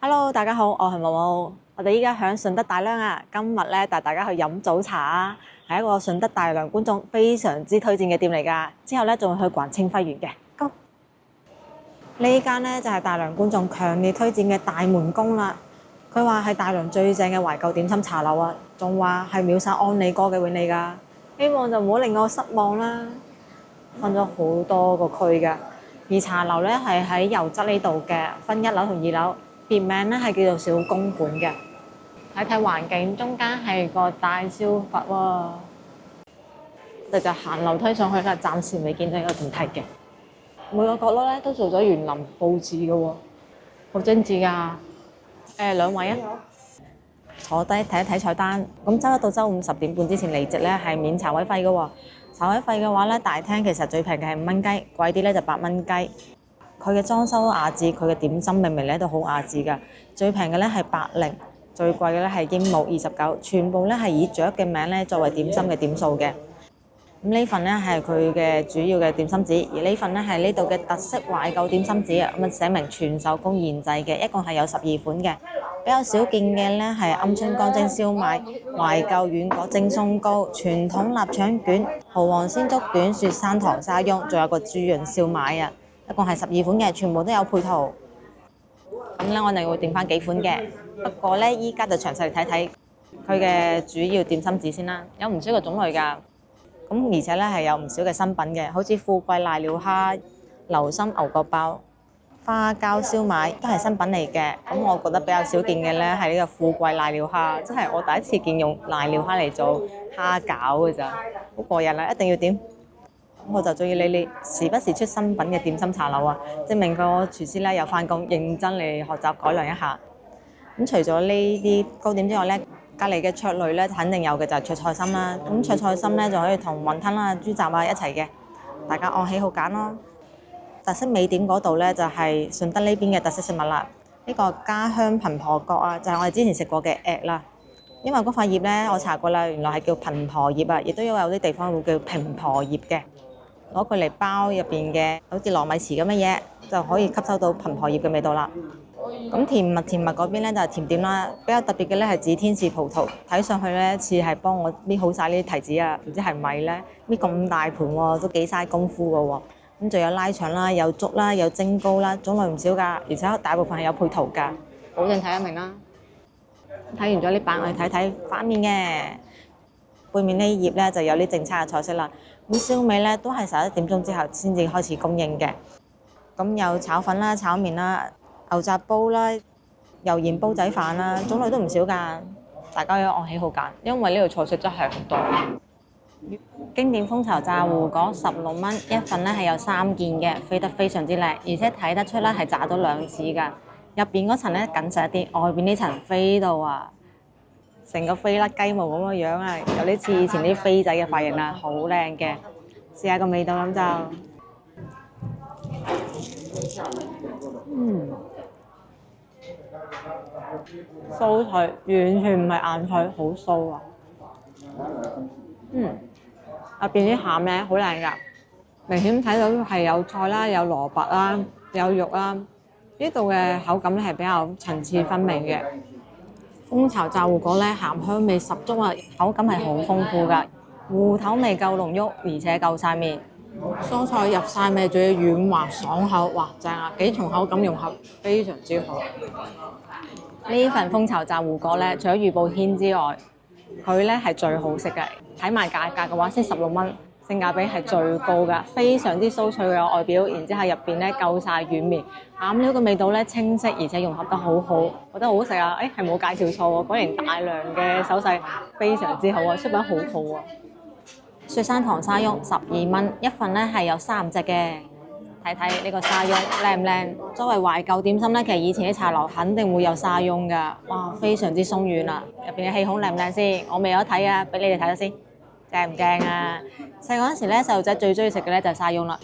Hello，大家好，我係毛毛。我哋依家響順德大良啊，今日咧帶大家去飲早茶啊，係一個順德大良觀眾非常之推薦嘅店嚟㗎。之後咧仲會去逛清暉園嘅。Go！呢間咧就係大良觀眾強烈推薦嘅大門宮啦。佢話係大良最正嘅懷舊點心茶樓啊，仲話係秒殺安利哥嘅永利㗎。希望就唔好令我失望啦。分咗好多個區㗎，而茶樓咧係喺右側呢度嘅，分1樓同2樓。別名咧係叫做小公館嘅。睇睇環境，中間係個大消佛喎。我哋就行樓梯上去啦，暫時未見到有電梯嘅。每個角落咧都做咗園林佈置嘅喎，好精緻㗎。兩位啊，坐低睇一睇菜單。咁周一到周五10點半之前離席咧係免茶位費嘅喎。茶位費嘅話咧，大廳其實最平嘅係5蚊雞，貴啲咧就8蚊雞。佢嘅裝修雅致，佢嘅點心明明咧都好雅致㗎。最平嘅咧係80，最貴嘅咧係鸚鵡29，全部咧係以雀嘅名咧作為點心嘅點數嘅。咁呢份咧係佢嘅主要嘅點心紙，而呢份咧係呢度嘅特色懷舊點心紙啊。咁啊寫明全手工研製嘅，一共係有12款嘅。比較少見嘅咧係鵪鶉乾蒸燒賣、懷舊軟果蒸鬆糕、傳統臘腸卷、蠔皇鮮竹卷、雪山糖沙翁，仲有個豬潤燒賣啊。一共係12款嘅，全部都有配套。咁咧，我哋會點翻幾款嘅。不過咧，依家就詳細嚟睇睇佢嘅主要點心紙先啦。有唔少個種類㗎。咁而且咧係有唔少嘅新品嘅，好似富貴瀨尿蝦、流心牛角包、花膠燒賣都係新品嚟嘅。咁我覺得比較少見嘅咧係呢個富貴瀨尿蝦，真係我第一次見用瀨尿蝦嚟做蝦餃㗎咋，好過癮啦！一定要點。我就中意你時不時出新品嘅點心茶樓啊，證明個廚師咧有翻工，認真嚟學習改良一下。咁除咗呢啲糕點之外咧，隔離嘅桌類咧肯定有嘅就係灼菜心啦。咁灼菜心咧就可以同雲吞啦、豬雜啊一齊嘅，大家按喜好揀咯。特色美點嗰度咧就係順德呢邊嘅特色食物啦。呢個家鄉貧婆角啊，就係我哋之前食過嘅趺啦。因為嗰塊葉咧我查過啦，原來係叫貧婆葉啊，亦都有啲地方會叫平婆葉嘅。攞佢嚟包入邊嘅好似糯米糍咁嘅嘢，就可以吸收到貧婆葉嘅味道啦。咁甜蜜嗰邊咧就係甜點啦，比較特別嘅咧係指天使葡萄，睇上去咧似係幫我搣好晒呢啲提子啊，唔知係咪咧？搣咁大盤喎，都幾嘥功夫㗎喎。咁仲有拉腸啦，有粥啦，有蒸糕啦，種類唔少㗎，而且大部分係有配圖㗎，保證睇得明啦。睇完咗呢版，我哋睇睇反面嘅。背面呢頁咧就有啲正餐嘅菜式啦。咁燒味咧都係11點鐘之後先至開始供應嘅。咁有炒粉啦、炒麵啦、牛雜煲啦、油鹽煲仔飯啦，種類都唔少㗎。大家要按喜好揀，因為呢度菜式真係好多。經典蜂巢炸芋果16蚊一份咧，係有3件嘅，飛得非常之靚，而且睇得出咧係炸咗2次㗎。入邊嗰層咧緊實一啲，外邊呢層飛到啊！成個飛甩雞毛咁嘅樣啊，有啲似以前啲飛仔嘅髮型啦，好靚嘅。試下個味道咁就，酥脆，完全唔係硬脆，好酥啊。入邊啲餡咧好靚㗎，明顯睇到係有菜啦，有蘿蔔啦，有肉啦。呢度嘅口感咧係比較層次分明嘅。蜂巢炸芋果咧鹹香味十足啊，口感係好豐富㗎，芋頭味夠濃郁，而且夠晒面，蔬菜入晒味，仲要軟滑爽口，哇正啊！幾重口感融合，非常之好。呢份蜂巢炸芋果咧，除咗預報天之外，佢咧係最好食嘅。睇埋價格嘅話，先16蚊，性價比係最高㗎，非常之酥脆嘅外表，然之後入邊咧夠晒軟綿，餡料嘅味道咧清晰，而且融合得好好，覺得好好食啊！係冇介紹錯喎，果然大良嘅手勢非常之好啊，出品好好啊！雪山糖沙翁12蚊一份咧，係有3隻嘅，睇睇呢個沙翁靚唔靚？作為懷舊點心咧，其實以前啲茶樓肯定會有沙翁㗎，哇，非常之鬆軟啊！入邊嘅氣孔靚唔靚先？我未有得睇啊，俾你哋睇下先。正唔正啊？細個嗰陣時咧，細路仔最中意食嘅咧就係沙翁啦。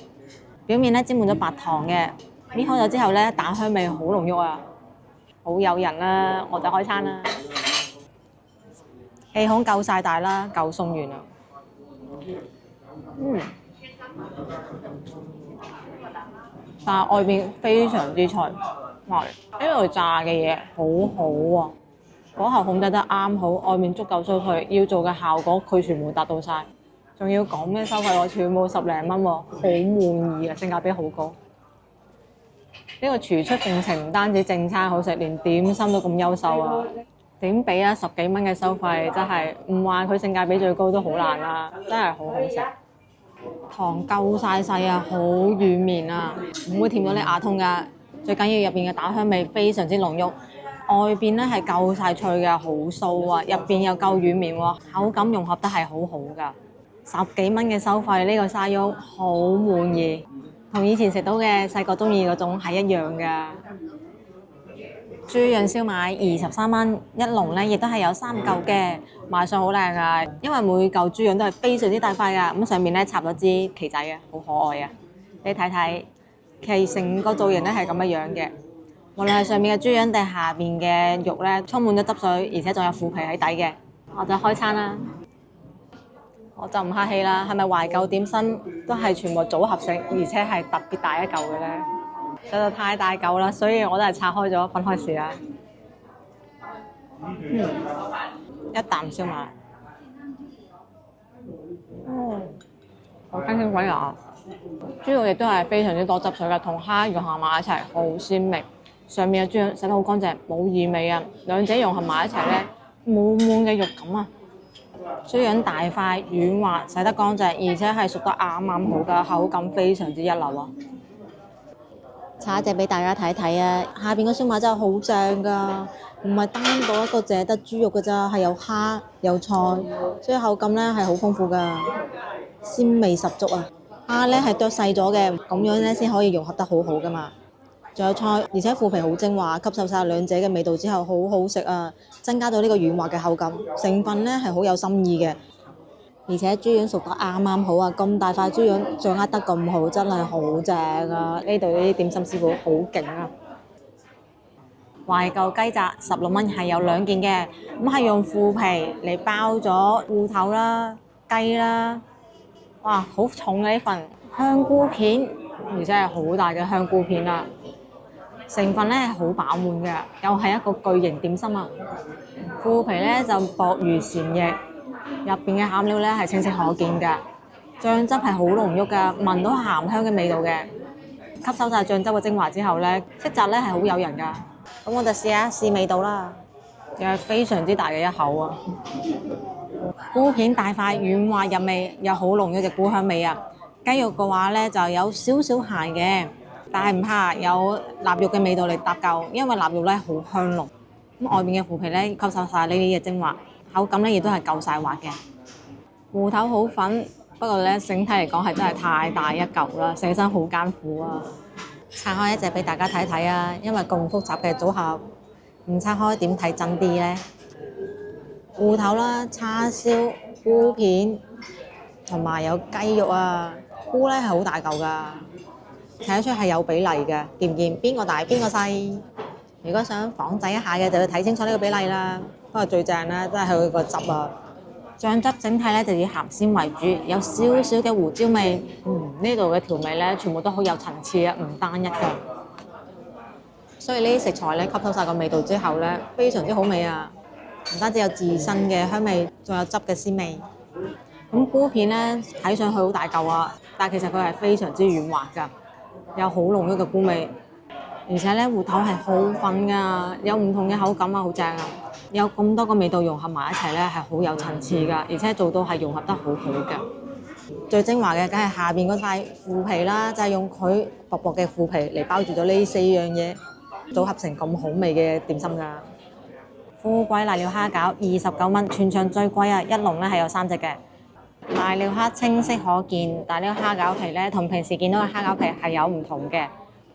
表面咧沾滿咗白糖嘅，搣開咗之後咧，蛋香味好濃郁啊，好誘人啦！我就開餐啦。氣孔夠晒大啦，夠鬆軟啊。但係外面非常之脆，哇！呢度炸嘅嘢好好啊，火候控制得啱好，外面足夠酥脆，要做嘅效果佢全部達到晒，仲要咁嘅收費，我全部10零蚊喎，好滿意啊，性價比好高。呢個廚出鳳情，唔單止正餐好食，連點心都咁優秀啊！點比啊？10幾蚊嘅收費真係唔話佢性價比最高都好難啦，真係好好食。糖夠晒細啊，好軟綿啊，唔會甜到你牙痛噶。最緊要入邊嘅蛋香味非常之濃郁，外邊咧係夠晒脆嘅，好酥啊，入邊又夠軟綿喎，口感融合得係好好噶。10幾蚊嘅收費，呢個沙翁好滿意，同以前食到嘅細個中意嗰種係一樣噶。豬潤燒賣23蚊一籠咧，亦都係有3嚿嘅，賣相好靚啊！因為每嚿豬潤都係非常之大塊噶，咁上面咧插咗支旗仔嘅，好可愛啊！你睇睇，其實成個造型咧係咁樣樣嘅，無論係上面嘅豬潤定下邊嘅肉咧，充滿咗汁水，而且仲有腐皮喺底嘅。我就開餐啦，我就唔客氣啦，係咪懷舊點心都係全部組合式，而且係特別大一嚿嘅咧？實在太大嚿啦，所以我都係拆開咗分開試啦。一啖燒賣，好新鮮鬼牙！豬肉亦都係非常之多汁水嘅，同蝦融合埋一齊，好鮮味。上面嘅豬肉洗得好乾淨，冇異味啊，兩者融合埋一齊咧，滿滿嘅肉感啊！豬潤大塊軟滑，洗得乾淨，而且係熟得啱啱好嘅，口感非常之一流啊！炒一隻俾大家睇睇啊！下邊個燒賣真係好正㗎，唔係單獨一個淨係得豬肉㗎咋，係有蝦有菜，所以口感咧係好豐富㗎，鮮味十足啊！蝦咧係剁細咗嘅，咁樣咧先可以融合得好好㗎嘛。仲有菜，而且腐皮好精華，吸收晒兩者嘅味道之後，好好食啊！增加咗呢個軟滑嘅口感，成分咧係好有心意嘅。而且豬潤熟得啱啱好啊！咁大塊豬潤掌握得咁好，真係好正啊！呢度啲點心師傅好勁啊！懷舊雞雜16蚊係有2件嘅，咁係用腐皮嚟包咗芋頭啦、雞啦，哇！好重嘅呢份香菇片，而且係好大嘅香菇片啦。成分咧係好飽滿嘅，又係一個巨型點心啊！腐皮咧就薄如禪液。入邊嘅餡料咧係清晰可見㗎，醬汁係好濃郁㗎，聞到鹹香嘅味道嘅，吸收晒醬汁嘅精華之後咧，色澤咧係好誘人㗎。咁我就試下試味道啦，又係非常之大嘅一口啊！菇片大塊軟滑入味，有好濃郁嘅菇香味啊！雞肉嘅話咧就有少少鹹嘅，但係唔怕有臘肉嘅味道嚟搭救，因為臘肉咧好香濃。咁外面嘅腐皮咧吸收晒呢啲嘅精華。口感咧亦都係夠晒滑嘅，芋頭好粉，不過咧整體嚟講係真係太大一嚿啦，成身好艱苦啊！拆開一隻俾大家睇睇啊，因為咁複雜嘅組合，唔拆開點睇真啲咧？芋頭啦、叉燒、菇片同埋有雞肉啊，菇咧係好大嚿㗎，睇得出係有比例嘅，見唔見邊個大邊個細？如果想仿製一下嘅，就要睇清楚呢個比例啦。不過最正咧，真係佢個汁啊！醬汁整體咧就以鹹鮮為主，有少少嘅胡椒味。呢度嘅調味咧，全部都好有層次啊，唔單一㗎。所以呢啲食材咧吸收晒個味道之後咧，非常之好味啊！唔單止有自身嘅香味，仲有汁嘅鮮味。咁菇片咧睇上去好大嚿啊，但係其實佢係非常之軟滑㗎，有好濃郁嘅菇味。而且咧芋頭係好粉㗎，有唔同嘅口感啊，好正啊！有咁多個味道融合埋一齊咧，係好有層次㗎，而且做到係融合得好好嘅。最精華嘅梗係下邊嗰塊腐皮啦，就係用佢薄薄嘅腐皮嚟包住咗呢4樣嘢，組合成咁好味嘅點心㗎。富貴瀨尿蝦餃29蚊，全場最貴啊！一籠咧係有3隻嘅。瀨尿蝦清晰可見，但係呢個蝦餃皮咧同平時見到嘅蝦餃皮係有唔同嘅。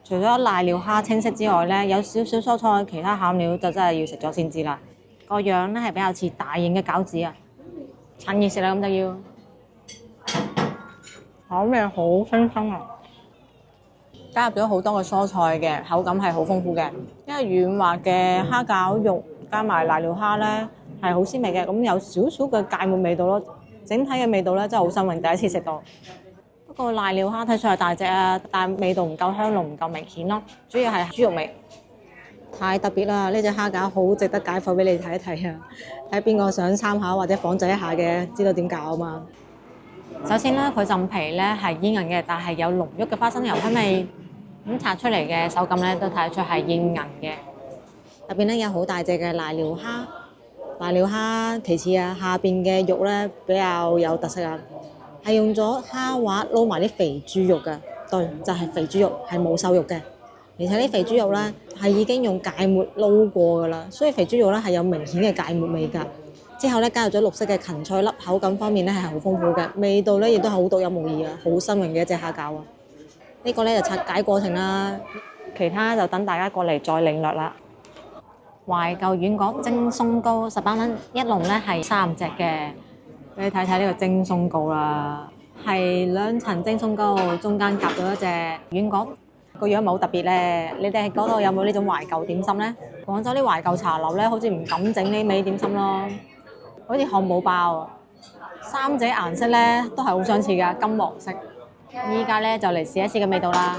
除咗瀨尿蝦清晰之外咧，有少少蔬菜，其他餡料就真係要食咗先知啦。個樣咧係比較似大型嘅餃子啊！趁熱食啦，咁就要口味好清新啊！加入咗好多嘅蔬菜嘅，口感係好豐富嘅。因為軟滑嘅蝦餃肉加埋瀨尿蝦咧係好鮮味嘅，咁有少少嘅芥末味道咯。整體嘅味道咧真係好新穎，第一次食到。不過瀨尿蝦睇上係大隻啊，但係味道唔夠香濃，唔夠明顯咯。主要係豬肉味。太特別啦！呢隻蝦餃好值得解剖俾你睇一睇啊！睇邊個想參考或者仿製一下嘅，知道點搞啊嘛〜首先咧，佢浸皮咧係煙韌嘅，但係有濃郁嘅花生油香味。咁拆出嚟嘅手感咧都睇得出係煙韌嘅。入邊咧有好大隻嘅瀨尿蝦，瀨尿蝦其次啊，下邊嘅肉咧比較有特色啊，係用咗蝦滑撈埋啲肥豬肉㗎。對，就係肥豬肉，係冇瘦肉嘅。而且啲肥豬肉咧係已經用芥末撈過㗎啦，所以肥豬肉咧係有明顯嘅芥末味㗎。之後咧加入咗綠色嘅芹菜粒，口感方面咧係好豐富嘅，味道咧亦都係好獨一無二啊，好新穎嘅一隻蝦餃啊！呢個咧就拆解過程啦，其他就等大家過嚟再領略啦。懷舊軟角蒸鬆糕18蚊一籠咧係3隻嘅，俾你睇睇呢個蒸鬆糕啦，係2層蒸鬆糕，中間夾咗一隻軟角，個樣唔係好特別咧。你哋嗰度有冇呢種懷舊點心咧？廣州啲懷舊茶樓咧好似唔敢整呢味點心咯。好似漢堡包，三者顏色咧都係好相似㗎，金黃色。依家咧就嚟試一試嘅味道啦。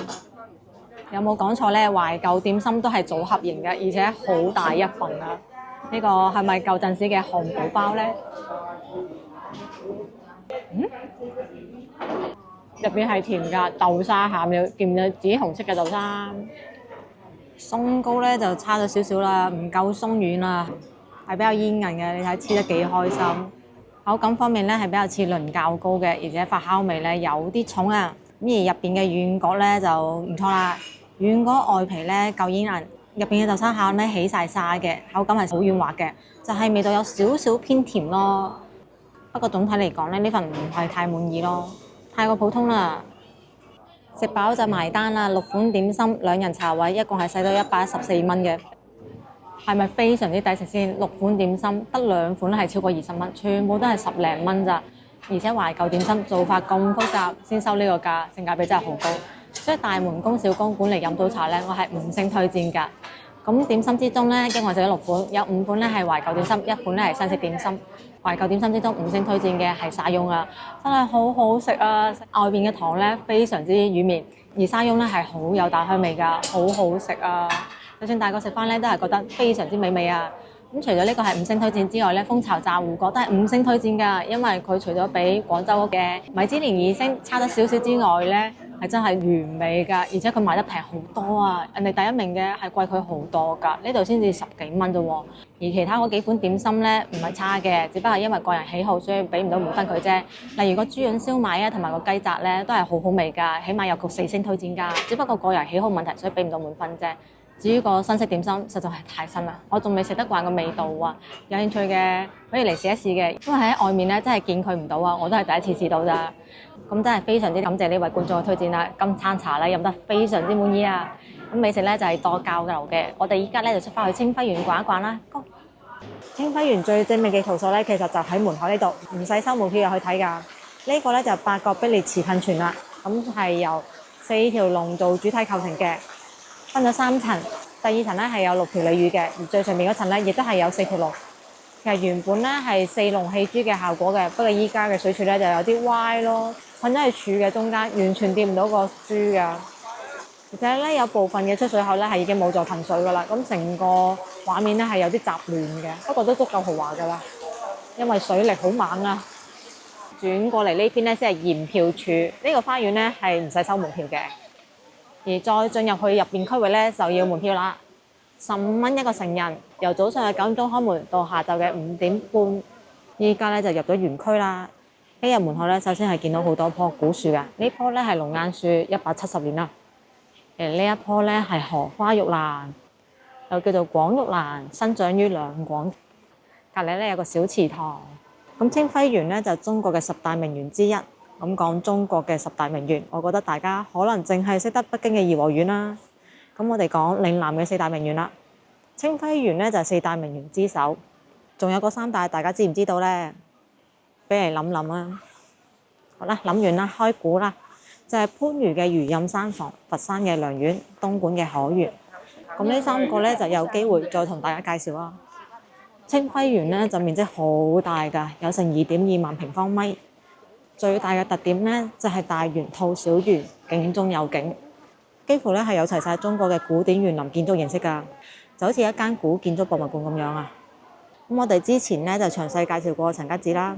有冇講錯咧？懷舊點心都係組合型嘅，而且好大一份啊！呢個係咪舊陣時嘅漢堡包咧？入邊係甜㗎，豆沙餡料，見唔見紫紅色嘅豆沙？鬆糕咧就差咗少少啦，唔夠鬆軟啊。係比較煙韌嘅，你睇黐得幾開心。口感方面咧係比較似倫較糕嘅，而且發酵味咧有啲重啊。咁而入邊嘅軟角咧就唔錯啦，軟角外皮咧夠煙韌，入邊嘅豆沙餡咧起晒沙嘅，口感係好軟滑嘅，就係味道有少少偏甜咯。不過總體嚟講咧，呢份唔係太滿意咯，太過普通啦。食飽就埋單啦，6款點心2人茶位，一共係使到114蚊嘅。係咪非常之抵食先？6款點心得2款係超過20蚊，全部都係10零蚊咋。而且懷舊點心做法咁複雜，先收呢個價，性價比真係好高。所以大門公小公館嚟飲早茶咧，我係5星推薦㗎。咁點心之中咧，經我食咗6款，有5款咧係懷舊點心，1款咧係新式點心。懷舊點心之中5星推薦嘅係沙翁啊，真係好好食啊！外邊嘅糖咧非常之軟綿，而沙翁咧係好有大香味㗎，好好食啊！就算大個食翻咧，都係覺得非常之美味啊！咁除咗呢個係5星推薦之外咧，蜂巢炸糊角都係5星推薦㗎，因為佢除咗比廣州嘅米芝蓮2星差咗少少之外咧，係真係完美㗎，而且佢賣得平好多啊！人哋第一名嘅係貴佢好多㗎，呢度先至10幾蚊啫喎。而其他嗰幾款點心咧唔係差嘅，只不過係因為個人喜好，所以俾唔到滿分佢啫。例如個豬潤燒賣啊，同埋個雞扎咧都係好好味㗎，起碼有個4星推薦㗎。只不過個人喜好問題，所以俾唔到滿分啫。至於個新式點心，實在係太新啦，我仲未食得慣個味道啊！有興趣嘅可以嚟試一試嘅，因為喺外面咧真係見佢唔到啊，我都係第一次試到咋。咁真係非常之感謝呢位觀眾嘅推薦啦，今餐茶咧飲得非常之滿意啊！咁美食咧就係多交流嘅，我哋依家咧就出翻去清暉園逛一逛啦。清暉園最精美嘅圖所咧，其實就喺門口呢度，唔使收門票入去睇㗎。呢個咧就八角碧烈池噴泉啦，咁係由4條龍做主體構成嘅。分咗3層，第2層咧係有6條鯉魚嘅，而最上面嗰層咧亦都係有4條龍。其實原本咧係4龍戲珠嘅效果嘅，不過依家嘅水柱咧就有啲歪咯，困咗喺柱嘅中間，完全掂唔到個珠㗎。而且咧有部分嘅出水口咧係已經冇再噴水㗎啦，咁成個畫面咧係有啲雜亂嘅，不過都足夠豪華㗎啦，因為水力好猛啊。轉過嚟呢邊咧先係驗票處，呢個花園咧係唔使收門票嘅。而再進入去入邊區域咧，就要門票啦，15蚊一個成人，由早上嘅9點鐘開門到下晝嘅5點半。依家咧就入咗園區啦。一入門口咧，首先係見到好多棵古樹㗎，呢棵咧係龍眼樹，170年啦。呢一棵咧係荷花玉蘭，又叫做廣玉蘭，生長於兩廣。隔離咧有個小祠堂。咁清暉園咧就係中國嘅10大名園之一。咁講中國嘅10大名園，我覺得大家可能淨係識得北京嘅頤和園啦。咁我哋講嶺南嘅4大名園啦。清暉園咧就係4大名園之首，仲有個3大，大家知唔知道咧？俾你諗諗啦。好啦，諗完啦，開估啦。就係番禺嘅餘蔭山房、佛山嘅良園、東莞嘅海園。咁呢3個咧就有機會再同大家介紹啦。清暉園咧就面積好大㗎，有成2.2萬平方米。最大嘅特點咧就係大園套小園，景中有景，幾乎咧係有齊晒中國嘅古典園林建築形式㗎。就好似一間古建築博物館咁樣啊。咁我哋之前咧就詳細介紹過陳家祠啦。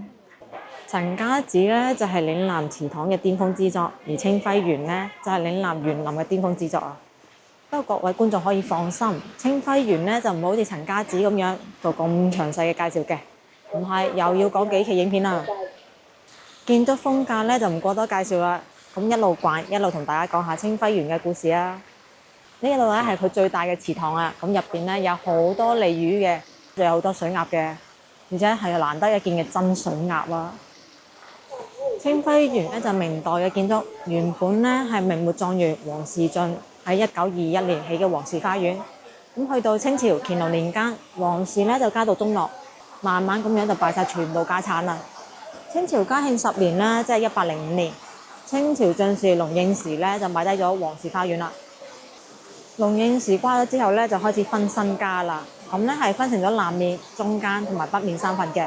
陳家祠咧就係嶺南祠堂嘅巔峰之作，而清暉園咧就係嶺南園林嘅巔峰之作啊。不過各位觀眾可以放心，清暉園咧就唔好似陳家祠咁樣做咁詳細嘅介紹嘅，唔係又要講幾期影片啦。建築風格咧就唔過多介紹啦，咁一路逛一路同大家講下清暉園嘅故事啊。呢一度咧係佢最大嘅祠堂啊，咁入邊咧有好多鯉魚嘅，仲有好多水鴨嘅，而且係難得一見嘅真水鴨啊。清暉園咧就明代嘅建築，原本咧係明末狀元王士進喺1921年起嘅皇氏花園。咁去到清朝乾隆年間，王氏咧就家道中落，慢慢咁樣就敗晒全部家產啦。清朝嘉慶10年咧，即係1805年，清朝進士龍應時咧就買低咗王氏花園啦。龍應時瓜咗之後咧，就開始分身家啦。咁咧係分成咗南面、中間同埋北面3份嘅。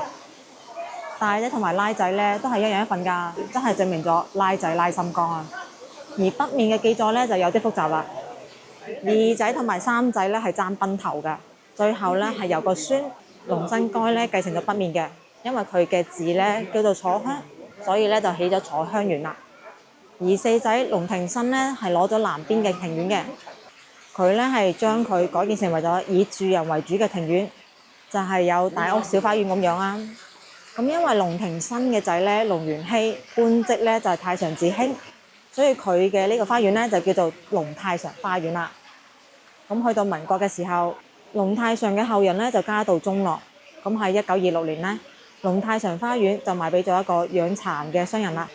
大仔同埋拉仔咧都係一人一份㗎，真係證明咗拉仔拉心肝啊！而北面嘅記載咧就有啲複雜啦。二仔同埋三仔咧係爭崩頭㗎，最後咧係由個孫龍新該咧繼承咗北面嘅，因為佢嘅字咧叫做楚香，所以咧就起咗楚香園啦。而四仔龍庭新咧係攞咗南邊嘅庭院嘅，佢咧係將佢改建成為咗以住人為主嘅庭院，就係有大屋小花園咁樣啊。咁因為龍庭新嘅仔咧龍元熙官職咧就係太常寺卿，所以佢嘅呢個花園咧就叫做龍太常花園啦。咁去到民國嘅時候，龍太常嘅後人咧就家道中落，咁喺1926年咧，龍太常花園就賣俾咗一個養蠶嘅商人啦。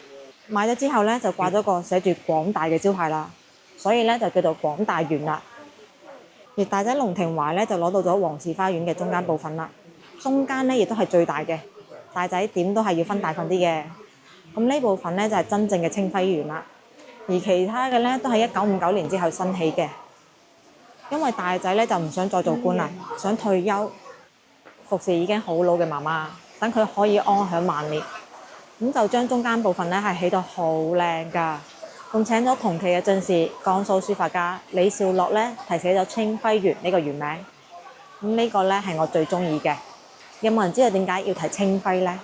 買咗之後咧就掛咗個寫住廣大嘅招牌啦，所以咧就叫做廣大園啦。而大仔龍庭懷咧就攞到咗王氏花園嘅中間部分啦，中間咧亦都係最大嘅。大仔點都係要分大份啲嘅，咁呢部分咧就係真正嘅清暉園啦。而其他嘅咧都係1959年之後新起嘅，因為大仔咧就唔想再做官啦，想退休服侍已經好老嘅媽媽，等佢可以安享晚年。咁就將中間部分咧係起到好靚㗎，仲請咗同期嘅進士江蘇書法家李兆樂咧題寫咗清暉園呢個園名。咁呢個咧係我最中意嘅。有冇人知道點解要提清暉呢？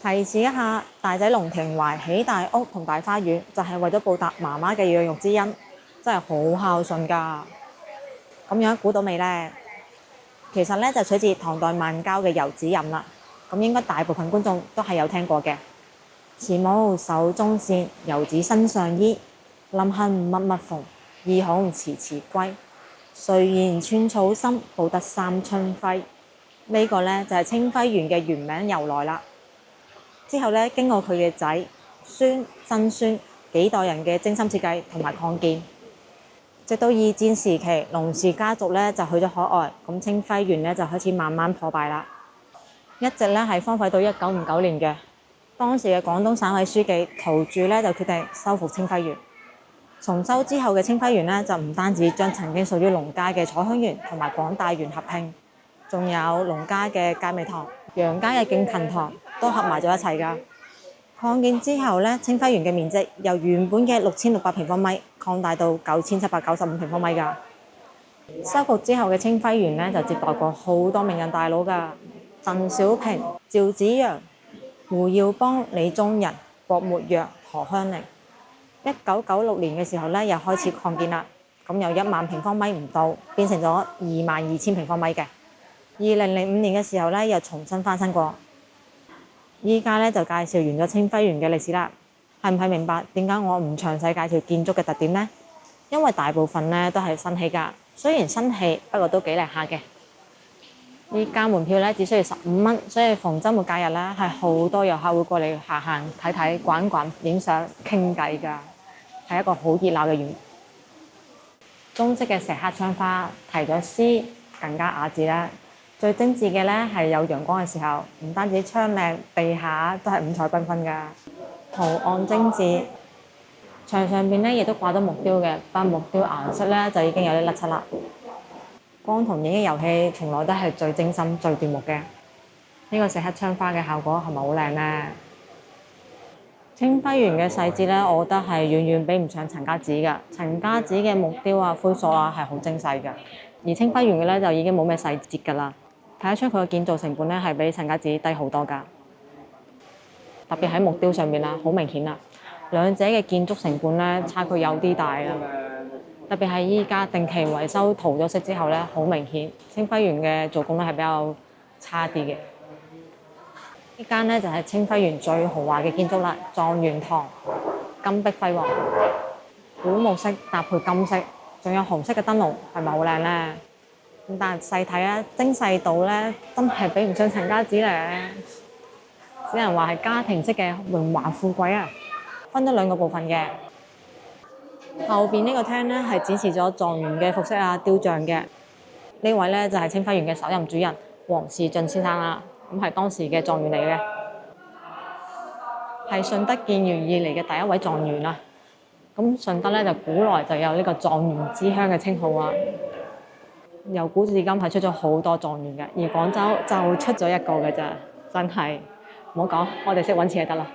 提示一下，大仔龍庭懷起大屋同大花園，就係為咗報答媽媽嘅養育之恩，真係好孝順㗎。咁樣估到未呢？其實咧就取自唐代萬交嘅遊子吟啦。咁應該大部分觀眾都係有聽過嘅。慈母手中線，遊子身上衣。臨行密密縫，意恐遲遲歸。誰言寸草心，報得三春暉。呢個咧就係清暉園嘅原名由來啦。之後咧經過佢嘅仔、孫、曾孫幾代人嘅精心設計同埋擴建，直到二戰時期，龍氏家族咧就去咗海外，咁清暉園咧就開始慢慢破敗啦，一直咧係荒廢到1959年嘅。當時嘅廣東省委書記陶鑄咧就決定修復清暉園。重修之後嘅清暉園咧就唔單止將曾經屬於龍家嘅楚香園同埋廣大園合併，仲有龍家嘅戒美堂、楊家嘅敬勤堂都合埋咗一齊㗎。擴建之後咧，清暉園嘅面積由原本嘅6600平方米擴大到9795平方米㗎。修復之後嘅清暉園咧就接待過好多名人大佬㗎，鄧小平、趙紫陽、胡耀邦、李宗仁、郭沫若、何香凝。1996年嘅時候咧，又開始擴建啦，咁由1萬平方米唔到變成咗22000平方米嘅。2005年嘅時候咧，又重新翻新過。依家咧就介紹完咗清暉園嘅歷史啦，係唔係明白點解我唔詳細介紹建築嘅特點呢？因為大部分咧都係新起㗎，雖然新起，不過都幾靚下嘅。依家門票咧只需要15蚊，所以逢週末假日咧係好多遊客會過嚟行行睇睇、逛逛、影相、傾偈㗎，係一個好熱鬧嘅園。中式嘅石刻窗花題咗詩，更加雅致啦。最精緻嘅咧係有陽光嘅時候，唔單止窗靚，地下都係五彩繽紛㗎，圖案精緻。牆上邊咧亦都掛咗木雕嘅，但木雕顏色咧就已經有啲甩漆啦。光同影嘅遊戲從來都係最精心、最奪目嘅。呢個石刻窗花嘅效果係咪好靚呢？清暉園嘅細節咧，我覺得係遠遠比唔上陳家祠㗎。陳家祠嘅木雕啊、灰塑啊係好精細㗎。而清暉園嘅咧就已經冇咩細節㗎啦。睇得出佢嘅建造成本咧係比陳家祠低好多㗎，特別喺木雕上面啦，好明顯啦。兩者嘅建築成本咧差距有啲大啊，特別係依家定期維修塗咗色之後咧，好明顯清暉園嘅做工咧係比較差啲嘅。呢間咧就係清暉園最豪華嘅建築啦，狀元堂，金碧輝煌，古木色搭配金色，仲有紅色嘅燈籠，係咪好靚咧？咁但係細睇啊，精細度咧真係比唔上陳家祠咧，只能話係家庭式嘅榮華富貴啊！分咗兩個部分嘅，後邊呢個廳咧係展示咗狀元嘅服飾啊、雕像嘅。呢位咧就係清暉園嘅首任主人黃士進先生啦，咁係當時嘅狀元嚟嘅，係順德建縣以嚟嘅第一位狀元啦。咁順德咧就古來就有呢個狀元之鄉嘅稱號啊。由古至今係出咗好多狀元嘅，而廣州就出咗一個嘅咋，真係唔好講，我哋識揾錢就得啦。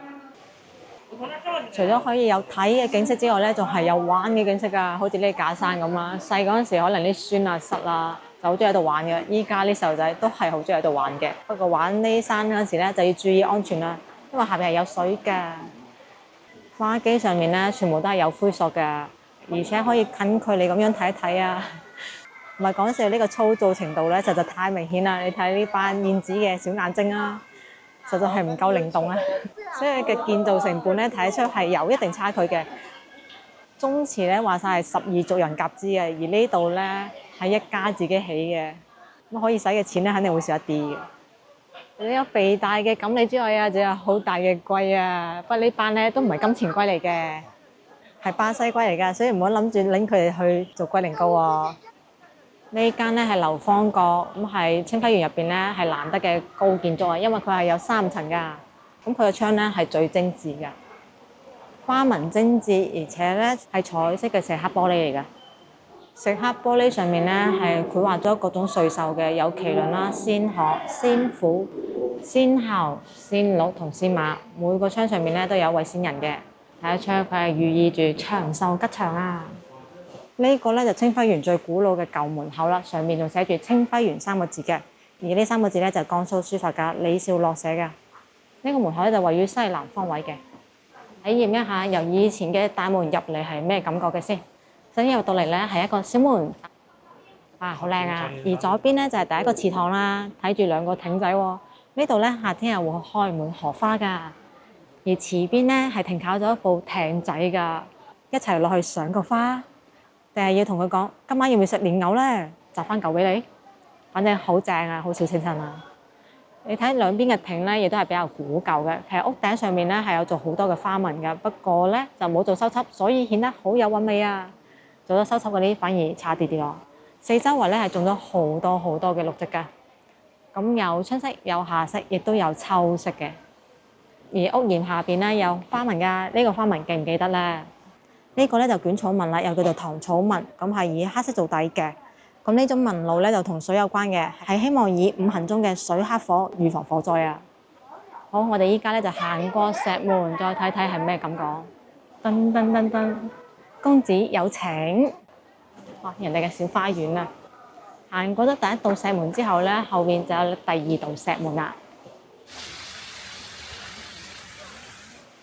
除咗可以有睇嘅景色之外咧，仲係有玩嘅景色㗎，好似呢啲假山咁啦。細嗰陣時可能啲孫啊、侄啊就好中意喺度玩嘅，依家啲細路仔都係好中意喺度玩嘅。不過玩呢山嗰陣時咧就要注意安全啦，因為下邊係有水㗎。花基上面咧全部都係有灰塑㗎，而且可以近距離咁樣睇一睇啊！唔係講笑，呢個粗糙程度咧實在太明顯啦！你睇呢班燕子嘅小眼睛啊，實在係唔夠靈動啊！所以嘅建造成本咧睇得出係有一定差距嘅。宗祠咧話晒係12族人夾資嘅，而呢度咧係一家自己起嘅，咁可以使嘅錢咧肯定會少一啲嘅。你有肥大嘅錦鯉之外啊，仲有好大嘅龜啊！不過呢班咧都唔係金錢龜嚟嘅，係巴西龜嚟㗎，所以唔好諗住拎佢哋去做龜苓膏喎。呢間咧係流芳閣，咁係清暉園入邊咧係難得嘅高建築啊，因為佢係有3層㗎。咁佢嘅窗咧係最精緻嘅，花紋精緻，而且咧係彩色嘅石刻玻璃嚟嘅。石刻玻璃上面咧係繪畫咗各種瑞獸嘅，有麒麟啦、仙鶴、仙虎、仙后、仙鹿同仙馬。每個窗上面咧都有一位仙人嘅，睇得出佢係寓意住長壽吉祥啊！呢個咧就清暉園最古老嘅舊門口啦，上面仲寫住清暉園3個字嘅，而呢3個字咧就係江蘇書法家李兆樂寫嘅。呢個門口咧就位於西南方位嘅，體驗一下由以前嘅大門入嚟係咩感覺嘅先。首先入到嚟咧係一個小門，哇好靚啊！而左邊咧就係第一個祠堂啦，睇住2個艇仔喎。呢度咧夏天係會開滿荷花㗎，而池邊咧係停靠咗一部艇仔㗎，一齊落去賞個花。定係要同佢講，今晚要唔要食蓮藕咧？摘翻嚿俾你，反正好正啊，好小清新啊！你睇兩邊嘅艇咧，亦都係比較古舊嘅。其實屋頂上面咧係有做好多嘅花紋嘅，不過咧就冇做修葺，所以顯得好有韻味啊！做咗修葺嗰啲反而差啲啲咯。四周圍咧係種咗好多好多嘅綠植㗎，咁有春色、有夏色，亦都有秋色嘅。而屋檐下邊咧有花紋㗎，呢個花紋記唔記得咧？呢個咧就捲草紋啦，又叫做糖草紋，咁係以黑色做底嘅。咁呢種紋路咧就同水有關嘅，係希望以5行中嘅水克火，預防火災啊。好，我哋依家咧就行過石門，再睇睇係咩感覺。噔噔噔噔，公子有請。哇，人哋嘅小花園啊！行過咗第一道石門之後咧，後邊就有第2道石門啦。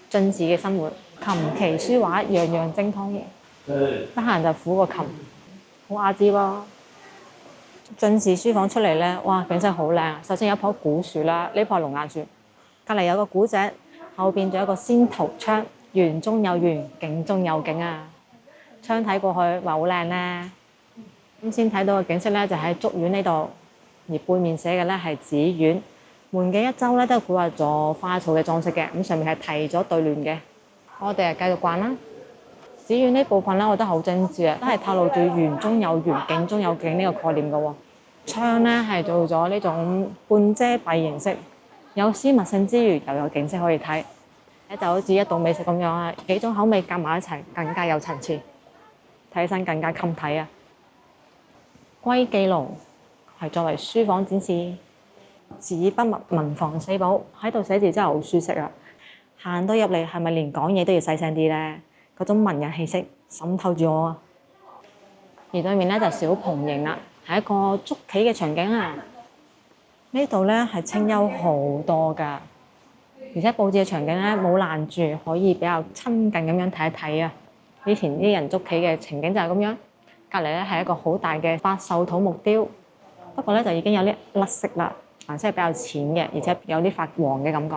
進士嘅生活。琴棋書畫樣樣精通，得閒就撫個琴，好雅致喎。進士書房出嚟咧，哇，景色好靚。首先有一棵古樹啦，呢棵龍眼樹，隔離有個古井，後邊仲有個仙桃窗，園中有園，景中有景啊！窗睇過去話好靚咧。咁先睇到嘅景色咧，就喺竹院呢度，而背面寫嘅咧係紫苑。門嘅一周咧都繪畫咗花草嘅裝飾嘅，咁上面係提咗對聯嘅。我哋繼續逛啦。紫苑呢部分咧，我覺得好精緻啊，都係透露住園中有園、景中有景呢個概念嘅喎。窗咧係做咗呢種半遮蔽形式，有私密性之餘又有景色可以睇。就好似一道美食咁樣啊，幾種口味夾埋一齊，更加有層次，睇起身更加襟睇啊！歸記錄係作為書房展示，紙筆墨文房4寶喺度寫字真係好舒適啊！行到入嚟係咪連講嘢都要細聲啲咧？嗰種文人氣息滲透住我啊！而對面咧就小蓬營啦，係一個捉棋嘅場景啊！呢度咧係清幽好多㗎，而且佈置嘅場景咧冇攔住，可以比較親近咁樣睇一睇啊！以前啲人捉棋嘅情景就係咁樣，隔離咧係一個好大嘅百壽土木雕，不過咧就已經有啲甩色啦，顏色係比較淺嘅，而且有啲發黃嘅感覺。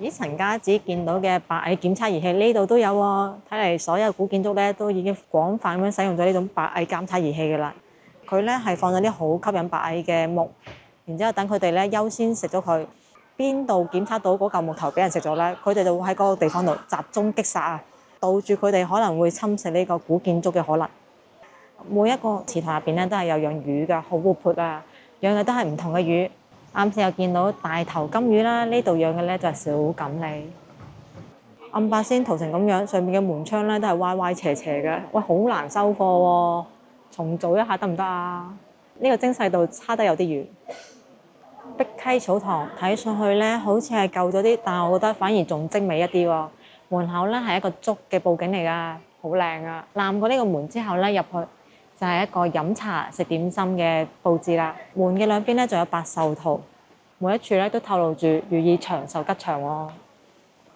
咦，陳家子見到嘅白蟻檢測儀器呢度都有喎，睇嚟所有古建築咧都已經廣泛咁樣使用咗呢種白蟻監測儀器㗎啦。佢咧係放咗啲好吸引白蟻嘅木，然之後等佢哋咧優先食咗佢。邊度檢測到嗰嚿木頭俾人食咗咧，佢哋就會喺嗰個地方度集中擊殺啊，杜住佢哋可能會侵蝕呢個古建築嘅可能。每一個池塘入邊咧都係有養魚㗎，好活潑啊，養嘅都係唔同嘅魚。啱先又見到大頭金魚啦，呢度養嘅咧就係小錦鯉。暗白仙塗成咁樣，上面嘅門窗咧都係歪歪斜斜嘅，喂，好難收貨喎，重做一下得唔得啊？呢個精細度差得有啲遠。碧溪草堂睇上去咧好似係舊咗啲，但係我覺得反而仲精美一啲喎。門口咧係一個竹嘅佈景嚟㗎，好靚啊！攬過呢個門之後咧入去，就係一個飲茶食點心嘅佈置啦。門嘅兩邊咧仲有百壽圖，每一處咧都透露住寓意長壽吉祥喎。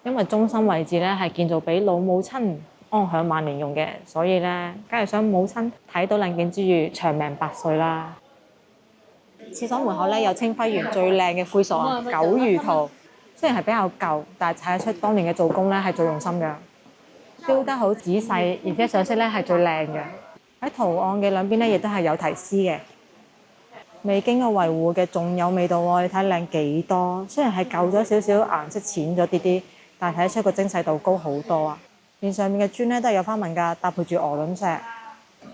因為中心位置咧係建造俾老母親安享晚年用嘅，所以咧梗係想母親睇到靚景之餘長命百歲啦。廁所門口咧有清暉園最靚嘅灰塑啊，九魚圖。雖然係比較舊，但係睇得出當年嘅做工咧係最用心嘅，雕得好仔細，而且上色咧係最靚嘅。喺圖案嘅兩邊咧，亦都係有提絲嘅，未經過維護嘅仲有味道喎！你睇靚幾多？雖然係舊咗少少，顏色淺咗啲啲，但係睇得出個精細度高好多啊！連上面嘅磚咧都係有花紋㗎，搭配住鵝卵石，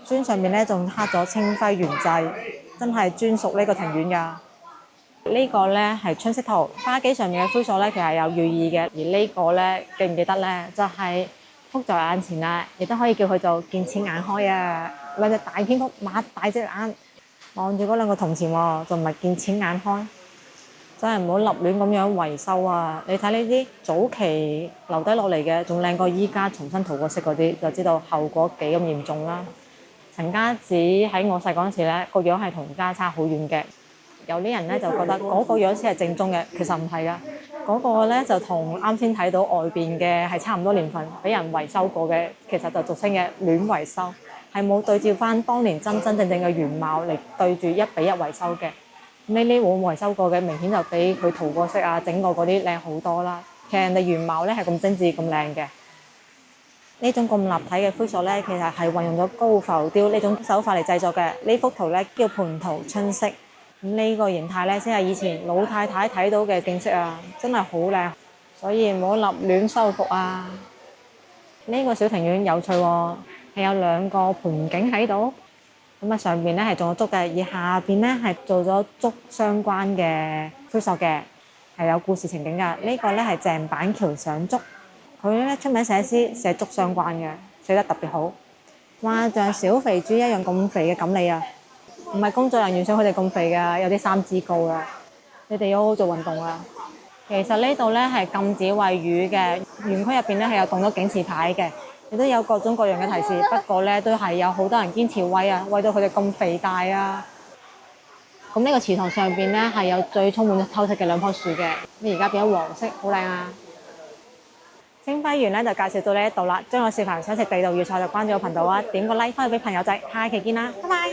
磚上面咧仲刻咗清暉園祭，真係專屬呢個庭院㗎。呢個咧係春色圖，花基上面嘅灰塑咧其實係有寓意嘅，而呢個咧記唔記得咧？就係福在眼前啦，亦都可以叫佢做見錢眼開啊！兩隻大蝙蝠擘大隻眼望住嗰兩個銅錢喎，仲唔係見錢眼開？真係唔好立亂咁樣維修啊！你睇呢啲早期留低落嚟嘅，仲靚過依家重新塗過色嗰啲，就知道後果幾咁嚴重啦。陳家子喺我細嗰陣時咧，個樣係同而家差好遠嘅。有啲人咧就覺得嗰個樣先係正宗嘅，其實唔係噶。嗰個咧就同啱先睇到外邊嘅係差唔多年份，俾人維修過嘅，其實就俗稱嘅亂維修，係冇對照翻當年真真正正嘅原貌嚟對住1比1維修嘅。呢啲冇維修過嘅，明顯就比佢塗過色啊、整過嗰啲靚好多啦。其實人哋原貌咧係咁精緻、咁靚嘅。呢種咁立體嘅灰塑咧，其實係運用咗高浮雕呢種手法嚟製作嘅。呢幅圖咧叫蟠桃春色。呢個形態咧先係以前老太太睇到嘅景色啊，真係好靚，所以唔好立亂修復啊！呢個小庭院有趣喎，係有2個盆景喺度，咁啊上邊咧係種咗竹嘅，而下邊咧係做咗竹相關嘅灰塑嘅，係有故事情景㗎。呢個咧係鄭板橋上竹，佢咧出名寫詩寫竹相關嘅，寫得特別好，話像小肥豬一樣咁肥嘅錦鯉啊！唔係工作人員想佢哋咁肥㗎，有啲3脂高㗎。你哋要好好做運動啊！其實呢度咧係禁止餵魚嘅，園區入邊咧係有棟咗警示牌嘅，亦都有各種各樣嘅提示。不過咧都係有好多人堅持餵啊，餵到佢哋咁肥大啊！咁呢個池塘上邊咧係有最充滿秋色嘅2棵樹嘅，咁而家變咗黃色，好靚啊！清暉園咧就介紹到呢一度啦。中意我視頻想食地道粵菜就關注我頻道啊，點個 like 翻去俾朋友仔，下期見啦，拜拜！